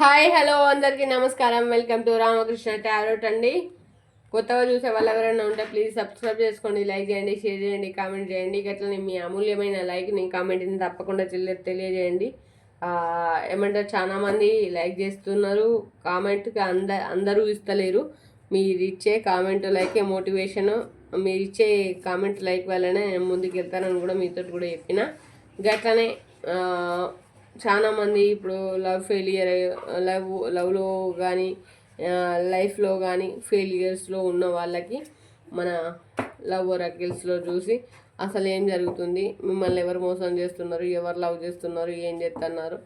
Hi hello అందరికీ నమస్కారం. Welcome to Ramakrishna tarot అండి. కొత్తగా చూసే వాళ్ళు ఎవరైనా ఉంటే ప్లీజ్ సబ్స్క్రైబ్ చేసుకోండి, లైక్ చేయండి, షేర్ చేయండి, కామెంట్ చేయండి. గట్లనే మీ అమూల్యమైన లైక్ని కామెంట్ని తప్పకుండా తెలియజేయండి. ఏమంటారు, చాలామంది లైక్ చేస్తున్నారు, కామెంట్కి అందరూ ఇస్తలేరు. మీరు ఇచ్చే కామెంట్ లైకే మోటివేషను. మీరు ఇచ్చే కామెంట్ లైక్ వల్లనే నేను ముందుకు వెళ్తానని కూడా మీతో కూడా చెప్పిన. గట్లనే చాలామంది ఇప్పుడు లవ్లో కానీ లైఫ్లో కానీ ఫెయిలియర్స్లో ఉన్న వాళ్ళకి మన లవ్ ఒరాకిల్స్లో చూసి అసలు ఏం జరుగుతుంది, మిమ్మల్ని ఎవరు మోసం చేస్తున్నారు, ఎవరు లవ్ చేస్తున్నారు, ఏం చేస్తున్నారు,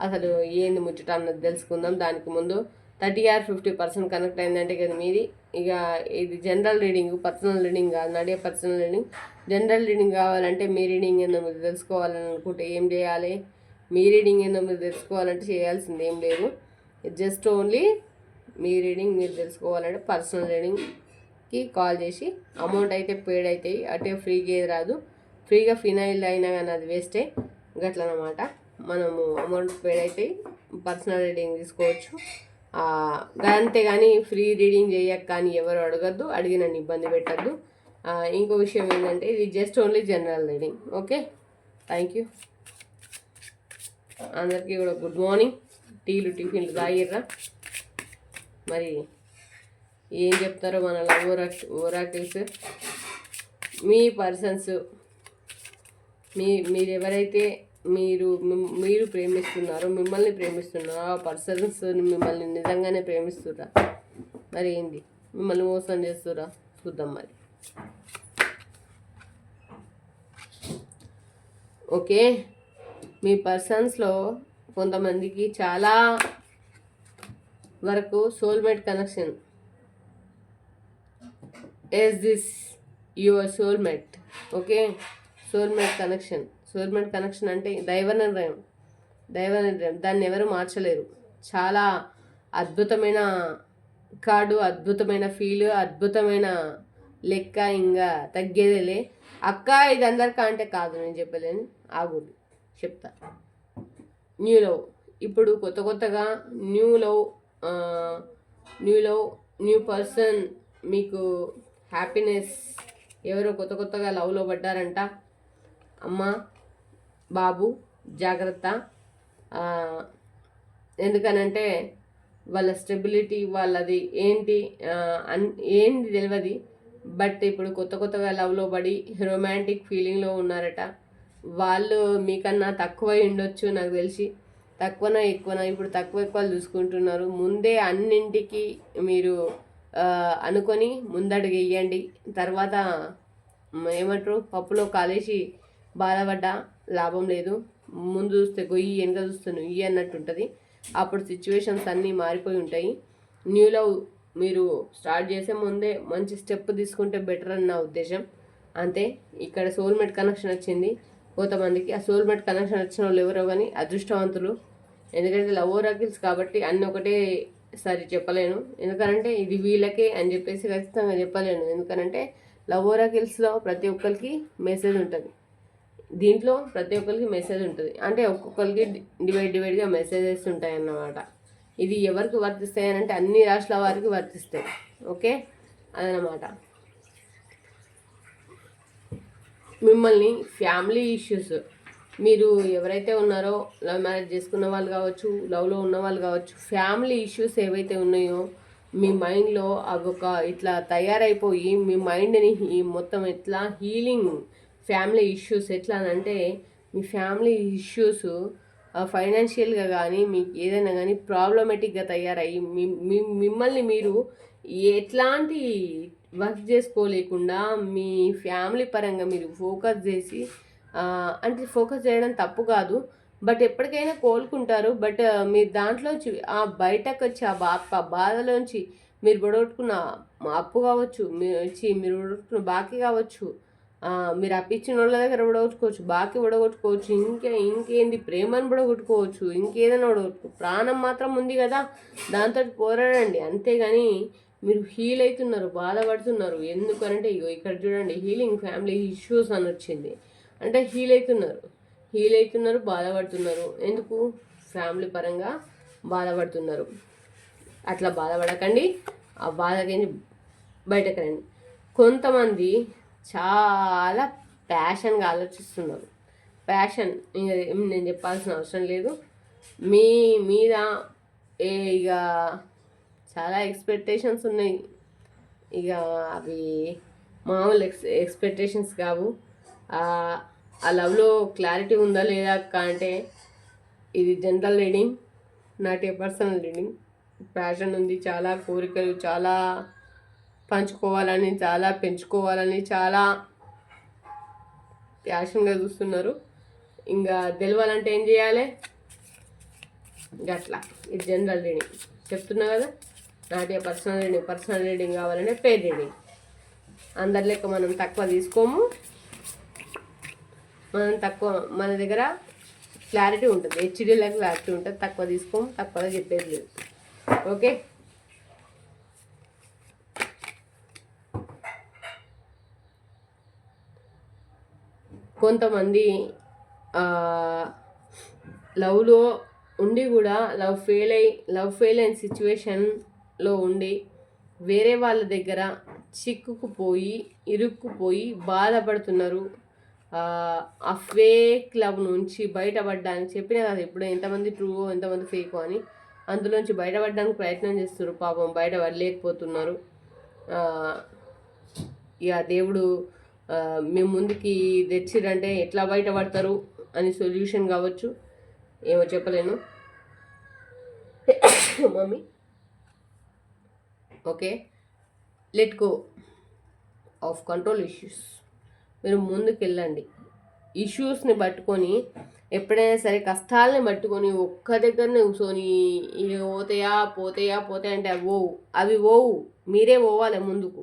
అసలు ఏంది ముచ్చట అన్నది తెలుసుకుందాం. దానికి ముందు 30-50% కనెక్ట్ అయిందంటే కదా మీది. ఇక ఇది జనరల్ రీడింగ్, పర్సనల్ రీడింగ్ కాదు, నడియే పర్సనల్ రీడింగ్. జనరల్ రీడింగ్ కావాలంటే మీ రీడింగ్ ఏందో మీరు తెలుసుకోవాలని అనుకుంటే ఏం చేయాలి? మీ రీడింగ్ ఏందో మీరు తెలుసుకోవాలంటే చేయాల్సింది ఏం లేదు. జస్ట్ ఓన్లీ మీ రీడింగ్ మీరు తెలుసుకోవాలంటే పర్సనల్ రీడింగ్కి కాల్ చేసి అమౌంట్ అయితే పేడ్ అవుతాయి. అటే ఫ్రీగా ఏది రాదు. ఫ్రీగా ఫినైల్ అయినా కానీ అది వేస్టే. గట్లనమాట. మనము అమౌంట్ పేడ్ అవుతాయి, పర్సనల్ రీడింగ్ తీసుకోవచ్చు. అంతేగాని ఫ్రీ రీడింగ్ చేయక కానీ ఎవరు అడగద్దు, అడిగినని ఇబ్బంది పెట్టద్దు. ఇంకో విషయం ఏంటంటే ఇది just only general reading. Okay, thank you. అందరికీ కూడా గుడ్ మార్నింగ్. టీలు టిఫిన్లు తాగిర్రా? మరి ఏం చెప్తారో మన ఓరాకిల్స్. మీ పర్సన్స్, మీరు ఎవరైతే మీరు ప్రేమిస్తున్నారో, మిమ్మల్ని ప్రేమిస్తున్నారో ఆ పర్సన్స్ మిమ్మల్ని నిజంగానే ప్రేమిస్తుర్రా? మరి ఏంది, మిమ్మల్ని మోసం చేస్తుర్రా? చూద్దాం మరి. ఓకే, మీ పర్సన్స్లో కొంతమందికి చాలా వరకు soulmate connection. Is this your soulmate? Okay, soulmate connection అంటే దైవ నిర్ణయం. దాన్ని ఎవరు మార్చలేరు. చాలా అద్భుతమైన కార్డు, అద్భుతమైన ఫీల్, అద్భుతమైన లెక్క. ఇంకా తగ్గేదేలే అక్క. ఇది అందరికా అంటే కాదు, నేను చెప్పలేను. ఆగుది చెప్తా. New love. ఇప్పుడు కొత్తగా న్యూ లవ్, న్యూ పర్సన్, మీకు హ్యాపీనెస్. ఎవరో కొత్తగా లవ్లో పడ్డారంట. అమ్మ బాబు జాగ్రత్త. ఎందుకనంటే వాళ్ళ స్టెబిలిటీ, వాళ్ళది ఏంటి ఏంది తెలియదు. బట్ ఇప్పుడు కొత్తగా లవ్లో పడి రొమాంటిక్ ఫీలింగ్లో ఉన్నారట. వాళ్ళు మీకన్నా తక్కువ ఉండొచ్చు నాకు తెలిసి. తక్కువనా ఎక్కువనా, ఇప్పుడు తక్కువ చూసుకుంటున్నారు. ముందే అన్నింటికి మీరు అనుకొని ముందడుగు వేయండి. తర్వాత ఏమంటారు, పప్పులో కాలేసి బాధపడ్డా లాభం లేదు. ముందు చూస్తే గొయ్యి, వెనక చూస్తే నుయ్యి అన్నట్టు ఉంటుంది. అప్పుడు సిచ్యువేషన్స్ అన్నీ మారిపోయి ఉంటాయి. న్యూ లవ్ మీరు స్టార్ట్ చేసే ముందే మంచి స్టెప్ తీసుకుంటే బెటర్ అని నా ఉద్దేశం. అంతే. ఇక్కడ సోల్మేట్ కనెక్షన్ వచ్చింది కొంతమందికి. ఆ సోల్మేట్ కనెక్షన్ వచ్చిన వాళ్ళు ఎవరో కానీ అదృష్టవంతులు. ఎందుకంటే లవ్ ఓరాకిల్స్ కాబట్టి అన్నీ ఒకటేసారి చెప్పలేను. ఎందుకంటే ఇది వీళ్ళకే అని చెప్పేసి ఖచ్చితంగా చెప్పలేను. ఎందుకంటే లవ్ ఓరాకిల్స్లో ప్రతి ఒక్కరికి మెసేజ్ ఉంటుంది. దీంట్లో ప్రతి ఒక్కరికి మెసేజ్ ఉంటుంది. అంటే ఒక్కొక్కరికి డివైడ్గా మెసేజెస్ ఉంటాయి అన్నమాట. ఇది ఎవరికి వర్తిస్తాయి అని అంటే అన్ని రాష్ట్రాల వారికి వర్తిస్తాయి. ఓకే, అదనమాట. మిమ్మల్ని ఫ్యామిలీ ఇష్యూస్, మీరు ఎవరైతే ఉన్నారో లవ్ మ్యారేజ్ చేసుకున్న వాళ్ళు కావచ్చు, లవ్లో ఉన్న వాళ్ళు కావచ్చు, ఫ్యామిలీ ఇష్యూస్ ఏవైతే ఉన్నాయో మీ మైండ్లో అవి ఇట్లా తయారైపోయి మీ మైండ్ని మొత్తం ఎట్లా హీలింగ్. ఫ్యామిలీ ఇష్యూస్ ఎట్లా అంటే మీ ఫ్యామిలీ ఇష్యూస్ ఫైనాన్షియల్గా కానీ మీకు ఏదైనా కానీ ప్రాబ్లమేటిక్గా తయారయ్యి మిమ్మల్ని మీరు ఎట్లాంటి వర్క్ చేసుకోలేకుండా మీ ఫ్యామిలీ పరంగా మీరు ఫోకస్ చేసి, అంటే ఫోకస్ చేయడం తప్పు కాదు, బట్ ఎప్పటికైనా కోలుకుంటారు. బట్ మీరు దాంట్లోంచి బయటకు వచ్చి ఆ బాధలోంచి మీరు పొడగొట్టుకున్న అప్పు కావచ్చు, మీరు పొడగొట్టుకున్న బాకీ కావచ్చు, మీరు అప్పించిన వాళ్ళ దగ్గర పొడగొట్టుకోవచ్చు, బాకీ పొడగొట్టుకోవచ్చు, ఇంకేంది ప్రేమను పొడగొట్టుకోవచ్చు, ఇంకేదైనా పొడగొట్టుకో. ప్రాణం మాత్రం ఉంది కదా, దాంతో పోరాడండి. అంతేగాని మీరు హీల్ అవుతున్నారు, బాధపడుతున్నారు. ఎందుకనంటే ఇగో ఇక్కడ చూడండి, హీలింగ్ ఫ్యామిలీ ఇష్యూస్ అని వచ్చింది. అంటే హీల్ అవుతున్నారు, బాధపడుతున్నారు. ఎందుకు? ఫ్యామిలీ పరంగా బాధపడుతున్నారు. అట్లా బాధపడకండి, ఆ బాధకి బయటకు రండి. కొంతమంది చాలా ప్యాషన్గా ఆలోచిస్తున్నారు. ప్యాషన్ ఇంకా నేను చెప్పాల్సిన అవసరం లేదు. మీ మీద ఇక చాలా ఎక్స్పెక్టేషన్స్ ఉన్నాయి. ఇక అవి మామూలు ఎక్స్పెక్టేషన్స్ కావు. ఆ లవ్లో క్లారిటీ ఉందా లేదా అంటే ఇది general reading, not a personal reading. Passion ఉంది, చాలా కోరికలు, చాలా పంచుకోవాలని, చాలా పెంచుకోవాలని, చాలా ప్యాషన్గా చూస్తున్నారు. ఇంకా తెలియాలంటే ఏం చేయాలి? అట్లా ఇది జనరల్ రీడింగ్ చెప్తున్నా కదా, not a personal reading. Personal reading కావాలంటే పెయిడ్ రీడింగ్. అందరి లెక్క మనం తక్కువ తీసుకోము. మన దగ్గర క్లారిటీ ఉంటుంది, హెచ్డీలో క్లారిటీ ఉంటుంది. తక్కువ తీసుకోము, తక్కువగా చెప్పేది లేదు. ఓకే, కొంతమంది లవ్లో ఉండి కూడా లవ్ ఫెయిల్ అయిన సిచ్యువేషన్లో ఉండి వేరే వాళ్ళ దగ్గర చిక్కుకుపోయి ఇరుక్కుపోయి బాధపడుతున్నారు. ఆ ఫేక్ లవ్ నుంచి బయటపడడానికి చెప్పిన కదా ఇప్పుడు ఎంతమంది ట్రూ ఎంతమంది ఫేక్ అని, అందులోంచి బయటపడడానికి ప్రయత్నం చేస్తున్నారు. పాపం బయటపడలేకపోతున్నారు. ఇక దేవుడు మీ ముందుకి తెచ్చిరంటే ఎట్లా బయటపడతారు అని సొల్యూషన్ కావచ్చు, ఏమో చెప్పలేను mummy. Okay, let go of control issues. మీరు ముందుకు వెళ్ళండి. ఇష్యూస్ని పట్టుకొని ఎప్పుడైనా సరే కష్టాలని పట్టుకొని ఒక్క దగ్గరనే కూర్చొని ఇక పోతాయా అంటే అవి పోవు. మీరే పోవాలి ముందుకు.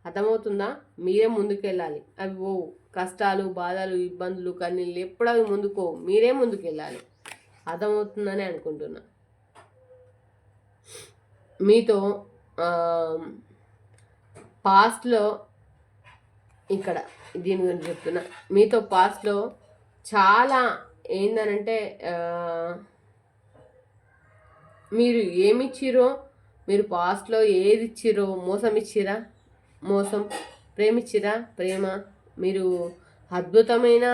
అర్థమవుతుందా? మీరే ముందుకు వెళ్ళాలి. అవి పోవు. కష్టాలు, బాధలు, ఇబ్బందులు, కన్నీళ్ళు ఎప్పుడు అవి ముందుకో, మీరే ముందుకు వెళ్ళాలి. అర్థమవుతుందని అనుకుంటున్నా. మీతో పాస్ట్లో ఇక్కడ దీని గురించి చెప్తున్నా. మీతో పాస్ట్లో చాలా ఏందనంటే మీరు ఏమిచ్చిరో, మీరు పాస్ట్లో ఏది ఇచ్చిరో, మోసం, ప్రేమిచ్చిరా, ప్రేమ మీరు అద్భుతమైన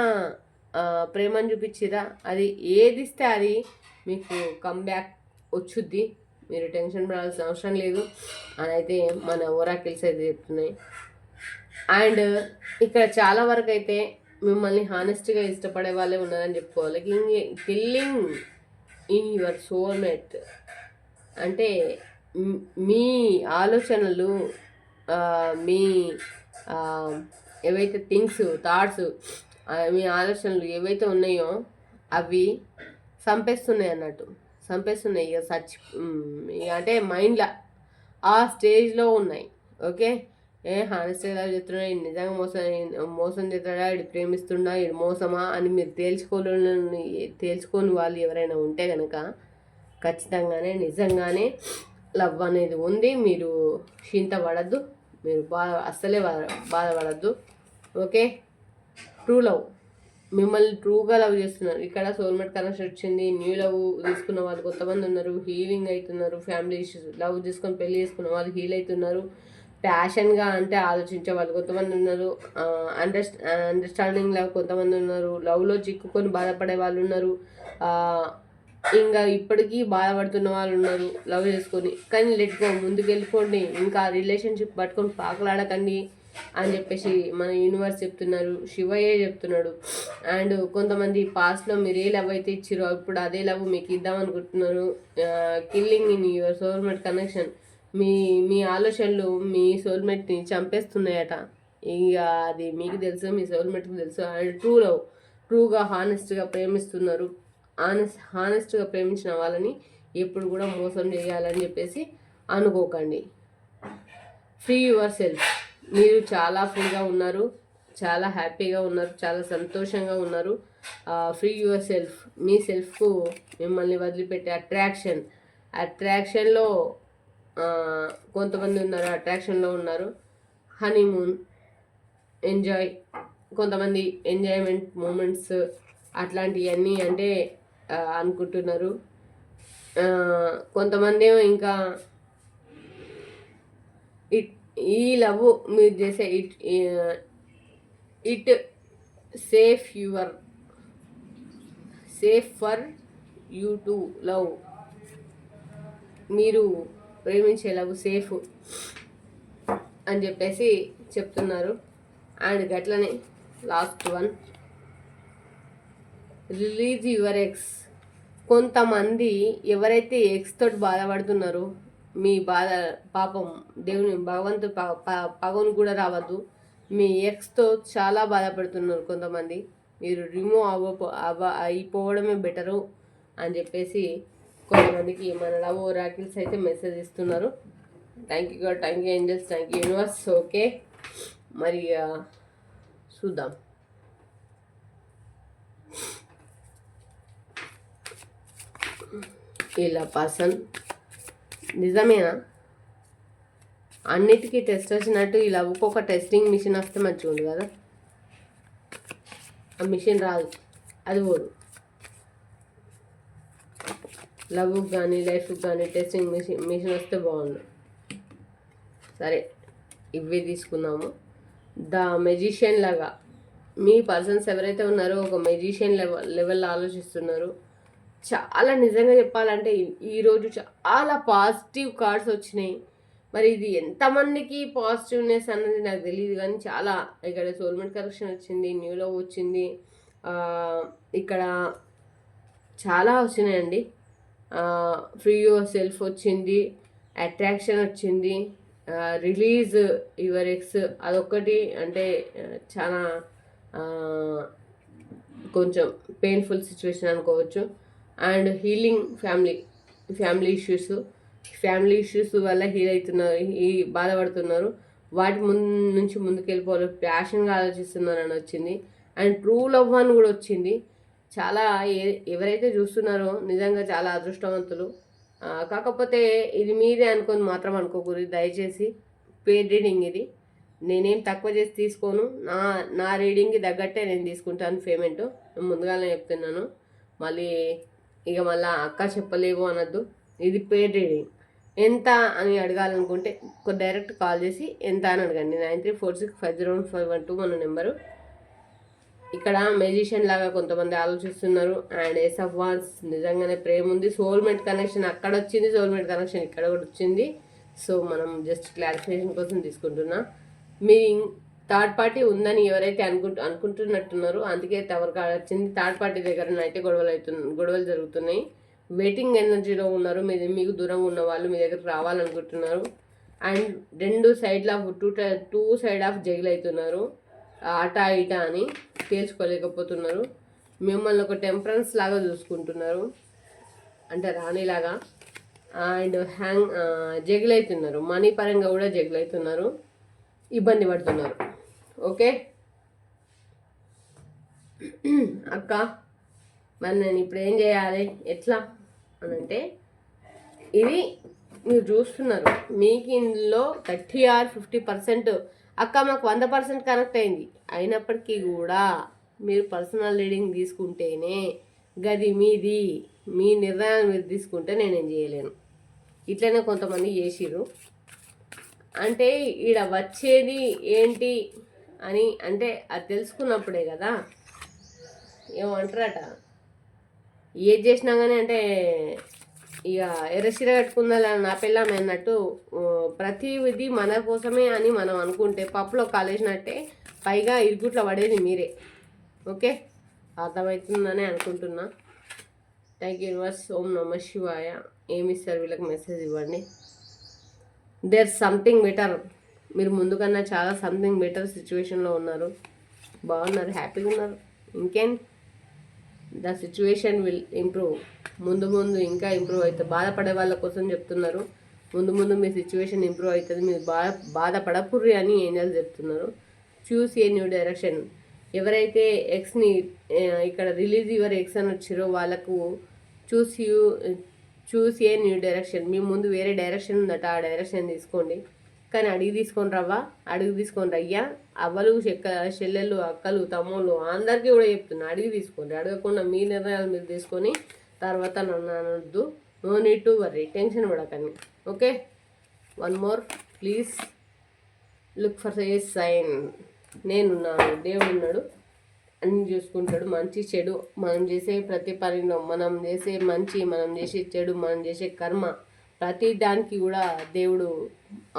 ప్రేమను చూపించిరా. అది ఏది ఇస్తే అది మీకు కమ్బ్యాక్ వచ్చుద్ది. మీరు టెన్షన్ పడాల్సిన అవసరం లేదు అని అయితే మన ఓరాకిల్స్ అయితే చెప్తున్నాయి. అండ్ ఇక్కడ చాలా వరకు అయితే మిమ్మల్ని హానెస్ట్గా ఇష్టపడే వాళ్ళే ఉన్నారని చెప్పుకోవాలి. కిల్లింగ్ ఇన్ యువర్ సోల్మేట్ అంటే మీ ఆలోచనలు, మీ ఏవైతే థాట్స్, మీ ఆలోచనలు ఏవైతే ఉన్నాయో అవి చంపేస్తున్నాయి ఇక అంటే మైండ్లో ఆ స్టేజ్లో ఉన్నాయి. ఓకే, హానెస్ట్గా చెప్తున్నాడు, నిజంగా మోసం చేస్తాడా, ఇది ప్రేమిస్తున్నా, ఇది మోసమా అని మీరు తేల్చుకోని వాళ్ళు ఎవరైనా ఉంటే కనుక ఖచ్చితంగానే నిజంగానే లవ్ అనేది ఉంది. మీరు చింతపడద్దు, మీరు అస్సలే బాధపడద్దు. ఓకే, ట్రూ లవ్ మిమ్మల్ని ట్రూగా లవ్ చేస్తున్నారు. ఇక్కడ సోల్మేట్ కనెక్షన్ వచ్చింది. న్యూ లవ్ తీసుకున్న వాళ్ళు కొంతమంది ఉన్నారు, హీలింగ్ అవుతున్నారు. ఫ్యామిలీ ఇష్యూస్ లవ్ చేసుకొని పెళ్లి చేసుకున్న వాళ్ళు హీల్ అవుతున్నారు. ప్యాషన్గా అంటే ఆలోచించే వాళ్ళు కొంతమంది ఉన్నారు. అండర్స్టాండింగ్ లవ్ కొంతమంది ఉన్నారు. లవ్లో చిక్కుకొని బాధపడే వాళ్ళు ఉన్నారు. ఇంకా ఇప్పటికీ బాధపడుతున్న వాళ్ళు ఉన్నారు లవ్ చేసుకొని. కానీ లెట్ గో, ముందుకు వెళ్ళిపోండి. ఇంకా రిలేషన్షిప్ పట్టుకొని పాకలాడకండి అని చెప్పేసి మన యూనివర్స్ చెప్తున్నారు, శివయ్య చెప్తున్నాడు. అండ్ కొంతమంది పాస్ట్లో మీరు ఏ లవ్ అయితే ఇచ్చిరో ఇప్పుడు అదే లవ్ మీకు ఇద్దామనుకుంటున్నారు. Killing in your soulmate connection. మీ ఆలోచనలు మీ సోల్మేట్ని చంపేస్తున్నాయట. ఇక అది మీకు తెలుసు, మీ సోల్మేట్కి తెలుసు. అండ్ ట్రూ లవ్, ట్రూగా హానెస్ట్గా ప్రేమిస్తున్నారు. హానెస్ట్గా ప్రేమించిన వాళ్ళని ఎప్పుడు కూడా మోసం చేయాలని చెప్పేసి అనుకోకండి. Free your self. మీరు చాలా ఫ్రీగా ఉన్నారు, చాలా హ్యాపీగా ఉన్నారు, చాలా సంతోషంగా ఉన్నారు. Free yourself. మీ సెల్ఫ్కు మిమ్మల్ని వదిలిపెట్టే అట్రాక్షన్లో కొంతమంది ఉన్నారు, అట్రాక్షన్లో ఉన్నారు. హనీమూన్ ఎంజాయ్, కొంతమంది ఎంజాయ్మెంట్ మూమెంట్స్ అట్లాంటివన్నీ అంటే అనుకుంటున్నారు. కొంతమంది ఏమో ఇంకా ఈ లవ్ మీరు చేసే it safe for you to love. మీరు ప్రేమించే లవ్ సేఫ్ అని చెప్పేసి చెప్తున్నారు. అండ్ గట్లనే last one, release your ex. కొంతమంది ఎవరైతే ఎక్స్ తోటి బాధపడుతున్నారో, మీ బాధ పాపం దేవుని భగవంతుడు పగను కూడా రావద్దు. మీ ఎక్స్తో చాలా బాధపడుతున్నారు కొంతమంది. మీరు రిమూవ్ అయిపోవడమే బెటరు అని చెప్పేసి కొంతమందికి మన లవ్ రాకిల్స్ అయితే మెసేజ్ ఇస్తున్నారు. Thank you God, thank you angels, thank you universe. Okay, మరి చూద్దాం. ఇలా పర్సన్ నిజమేనా? అన్నిటికీ టెస్ట్ వచ్చినట్టు ఈ లవ్కి ఒక టెస్టింగ్ మిషన్ వస్తే మంచిగా ఉంది కదా. ఆ మిషన్ రాదు, అది పోదు. లవ్కి కానీ లైఫ్కి కానీ టెస్టింగ్ మిషన్ వస్తే బాగుండు. సరే, ఇవే తీసుకుందాము. ద మెజిషియన్ లాగా మీ పర్సన్స్ ఎవరైతే ఉన్నారో ఒక మెజిషియన్ లెవెల్లో ఆలోచిస్తున్నారు. చాలా నిజంగా చెప్పాలంటే ఈరోజు చాలా పాజిటివ్ కార్డ్స్ వచ్చినాయి. మరి ఇది ఎంతమందికి పాజిటివ్నెస్ అన్నది నాకు తెలియదు, కానీ చాలా ఇక్కడ సోల్మెంట్ కరెక్షన్ వచ్చింది, న్యూ లవ్ వచ్చింది, ఇక్కడ చాలా వచ్చినాయండి. ఫ్రీ యువర్ సెల్ఫ్ వచ్చింది, అట్రాక్షన్ వచ్చింది, రిలీజ్ యువర్ ఎక్స్ అదొక్కటి అంటే చాలా కొంచెం పెయిన్ఫుల్ సిచ్యువేషన్ అనుకోవచ్చు. అండ్ హీలింగ్ ఫ్యామిలీ ఇష్యూస్ వల్ల హీల్ అవుతున్నారు, బాధపడుతున్నారు. వాటి నుంచి ముందుకు వెళ్ళిపోవాలి, ప్యాషన్గా ఆలోచిస్తున్నారు అని వచ్చింది. అండ్ ట్రూ లవ్ అని కూడా వచ్చింది. చాలా ఎవరైతే చూస్తున్నారో నిజంగా చాలా అదృష్టవంతులు. కాకపోతే ఇది మీదే అనుకొని మాత్రం అనుకోకూడదు దయచేసి. పేడ్ రీడింగ్ ఇది, నేనేం తక్కువ చేసి తీసుకోను. నా రీడింగ్కి తగ్గట్టే నేను తీసుకుంటాను పేమెంట్, ముందుగానే చెప్తున్నాను. మళ్ళీ అక్క చెప్పలేవు అనొద్దు. ఇది పేడ్ రీడింగ్. ఎంత అని అడగాలనుకుంటే డైరెక్ట్ కాల్ చేసి ఎంత అని అడగండి. 9346501512 మన నెంబరు. ఇక్కడ మెజిషియన్ లాగా కొంతమంది ఆలోచిస్తున్నారు. అండ్ ఏస్ ఆఫ్ వాన్స్ నిజంగానే ప్రేమ ఉంది. సోల్మేట్ కనెక్షన్ అక్కడ వచ్చింది, సోల్మేట్ కనెక్షన్ ఇక్కడ కూడా వచ్చింది. సో మనం జస్ట్ క్లారిఫికేషన్ కోసం తీసుకుంటున్నా. మీ థర్డ్ పార్టీ ఉందని ఎవరైతే అనుకుంటున్నట్టున్నారో అందుకే టవర్ కార్డ్ వచ్చింది. థర్డ్ పార్టీ దగ్గర అయితే గొడవలు జరుగుతున్నాయి. వెయిటింగ్ ఎనర్జీలో ఉన్నారు. మీకు దూరంగా ఉన్న వాళ్ళు మీ దగ్గరకు రావాలనుకుంటున్నారు. And two side of jail అవుతున్నారు. అటా ఇటా అని తేల్చుకోలేకపోతున్నారు. మిమ్మల్ని ఒక టెంపరెన్స్ లాగా చూసుకుంటున్నారు, అంటే రాణిలాగా. అండ్ జగిలవుతున్నారు, మనీ పరంగా కూడా జగిలవుతున్నారు, ఇబ్బంది పడుతున్నారు. ఓకే అక్క, మరి నేను ఇప్పుడు ఏం చేయాలి ఎట్లా అని అంటే, ఇది మీరు చూస్తున్నారు, మీకు ఇందులో 30 or 50% అక్క మాకు 100% కనెక్ట్ అయింది. అయినప్పటికీ కూడా మీరు పర్సనల్ రీడింగ్ తీసుకుంటేనే గది మీది, మీ నిర్ణయాలు మీరు తీసుకుంటే నేనేం చేయలేను. ఇట్లనే కొంతమంది చేసిర్రు. అంటే ఈడ వచ్చేది ఏంటి అని అంటే అది తెలుసుకున్నప్పుడే కదా. ఏమంటారట, ఏది చేసినా కానీ అంటే ఇక ఎర్రచీర కట్టుకుందా నా పిల్లమే అన్నట్టు ప్రతిది మన కోసమే అని మనం అనుకుంటే పప్పులో కాలేసినట్టే, పైగా ఇరుగుట్లో పడేది మీరే. ఓకే, అర్థమవుతుందని అనుకుంటున్నా. Thank you universe. ఓం నమః శివాయ. ఏమి ఇస్తారు వీళ్ళకి మెసేజ్ ఇవ్వండి. దేర్ సంథింగ్ బెటర్, మీరు ముందుకన్నా చాలా సంథింగ్ బెటర్ సిచ్యువేషన్లో ఉన్నారు, బాగున్నారు, హ్యాపీగా ఉన్నారు. ఇంకేం, ద సిచ్యువేషన్ విల్ ఇంప్రూవ్. ముందు ఇంకా ఇంప్రూవ్ అవుతుంది. బాధపడే వాళ్ళ కోసం చెప్తున్నారు. ముందు మీ సిచ్యువేషన్ ఇంప్రూవ్ అవుతుంది, మీరు బాధపడకుర్రి అని ఏంజల్స్ చెప్తున్నారు. చూస్ ఏ న్యూ డైరెక్షన్. ఎవరైతే ఎక్స్ని ఇక్కడ రిలీజ్ యువర్ ఎక్స్ అని వచ్చారో వాళ్ళకు చూస్ ఏ న్యూ డైరెక్షన్. మీ ముందు వేరే డైరెక్షన్ ఉందట, ఆ డైరెక్షన్ తీసుకోండి. కానీ అడిగి తీసుకొని రయ్యా. అవ్వలు చెల్లెళ్ళు అక్కలు తమ్ముళ్ళు అందరికీ కూడా చెప్తున్నా, అడిగి తీసుకోండి. అడగకుండా మీ నిర్ణయాలు మీరు తీసుకొని తర్వాత నన్ను అనొద్దు. No need to worry, tension పడకండి. Okay, one more please look for a sign. నేనున్నాను, దేవుడు ఉన్నాడు, అన్ని చూసుకుంటాడు. మంచి చెడు మనం చేసే ప్రతి పనిలో, మనం చేసే మంచి, మనం చేసే చెడు, మనం చేసే కర్మ, ప్రతి దానికి కూడా దేవుడు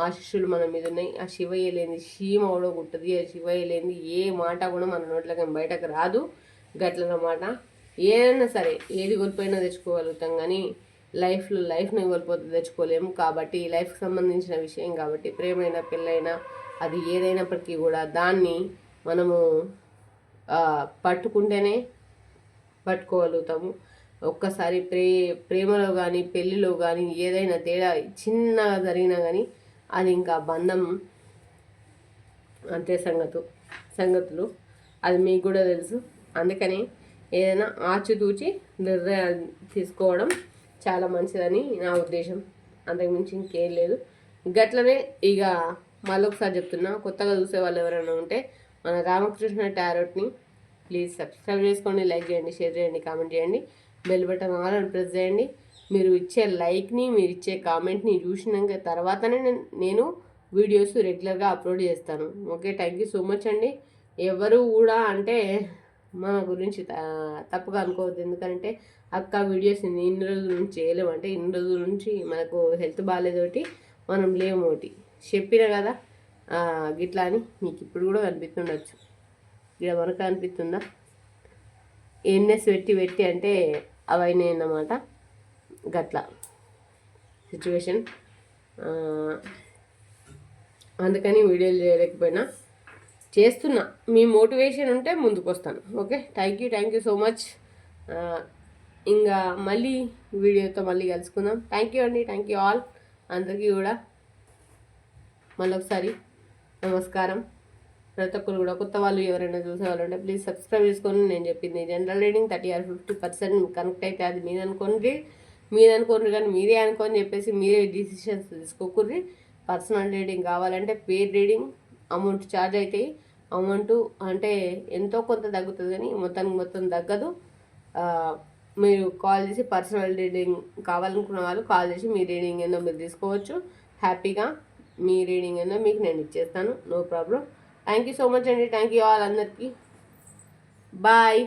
ఆశీస్సులు మన మీద ఉన్నాయి. ఆ శివయ్య లేని చీమ కూడా కుట్టది, ఆ శివయ్య లేని ఏ మాట కూడా మన నోట్లకి బయటకు రాదు. గట్లన్నమాట. ఏదైనా సరే ఏది కోల్పోయినా తెచ్చుకోగలుగుతాం, కానీ లైఫ్ని కోల్పోతే తెచ్చుకోలేము. కాబట్టి లైఫ్కి సంబంధించిన విషయం కాబట్టి ప్రేమైనా పెళ్ళైనా అది ఏదైనప్పటికీ కూడా దాన్ని మనము పట్టుకుంటేనే పట్టుకోగలుగుతాము. ఒక్కసారి ప్రేమలో కానీ పెళ్ళిలో కానీ ఏదైనా తేడా చిన్నగా జరిగినా కానీ అది ఇంకా బంధం అంతే సంగతులు అది మీకు కూడా తెలుసు. అందుకని ఏదైనా ఆచితూచి నిర్ణయాలు తీసుకోవడం చాలా మంచిదని నా ఉద్దేశం, అంతకుమించి ఇంకేం లేదు. గట్లనే ఇక మళ్ళొకసారి చెప్తున్నా, కొత్తగా చూసే వాళ్ళు ఎవరైనా ఉంటే మన రామకృష్ణ టారోట్ని ప్లీజ్ సబ్స్క్రైబ్ చేసుకోండి, లైక్ చేయండి, షేర్ చేయండి, కామెంట్ చేయండి, బెల్ బటన్ ఆల్ అని ప్రెస్ చేయండి. మీరు ఇచ్చే లైక్ని, మీరు ఇచ్చే కామెంట్ని చూసినాక తర్వాతనే నేను వీడియోస్ రెగ్యులర్గా అప్లోడ్ చేస్తాను. Okay, thank you so much అండి. ఎవరు కూడా అంటే మన గురించి తప్పుగా అనుకోవద్దు, ఎందుకంటే అక్క వీడియోస్ ఇన్ని రోజుల నుంచి చేయలేము అంటే ఇన్ని రోజుల నుంచి మనకు హెల్త్ బాగాలేదోటి, మనం లేము ఒకటి చెప్పిన కదా గిట్లా అని. మీకు ఇప్పుడు కూడా కనిపిస్తుండొచ్చు, ఇక్కడ మనకు అనిపిస్తుందా? ఎన్ఎస్ పెట్టి అంటే అవన్నీ అన్నమాట. గట్లా సిచ్యువేషన్, అందుకని వీడియోలు చేయలేకపోయినా చేస్తున్నా. మీ మోటివేషన్ ఉంటే ముందుకు వస్తాను. Okay, thank you so much. ఇంకా మళ్ళీ వీడియోతో మళ్ళీ కలుసుకుందాం. థ్యాంక్ యూ అండి, థ్యాంక్ యూ ఆల్ అందరికీ కూడా మళ్ళొకసారి నమస్కారం. ప్రతి ఒక్కరు కూడా కొత్త వాళ్ళు ఎవరైనా చూసేవాళ్ళు ఉంటే ప్లీజ్ సబ్స్క్రైబ్ చేసుకొని. నేను చెప్పింది జనరల్ రీడింగ్ 30 or 50% కనెక్ట్ అయితే అది మీరు అనుకోండి కానీ మీరే అనుకోని చెప్పేసి మీరే డిసిషన్స్ తీసుకోకూర్రి. పర్సనల్ రీడింగ్ కావాలంటే పేడ్ రీడింగ్ అమౌంట్ ఛార్జ్ అవుతాయి. అమౌంట్ అంటే ఎంతో కొంత తగ్గుతుంది కానీ మొత్తం తగ్గదు. మీరు కాల్ చేసి పర్సనల్ రీడింగ్ కావాలనుకున్న వాళ్ళు కాల్ చేసి మీ రీడింగ్ ఏందో మీరు తీసుకోవచ్చు. హ్యాపీగా మీ రీడింగ్ ఏందో మీకు నేను ఇచ్చేస్తాను, no problem. Thank you so much అండి, థ్యాంక్ యూ ఆల్ అందరికీ. బాయ్.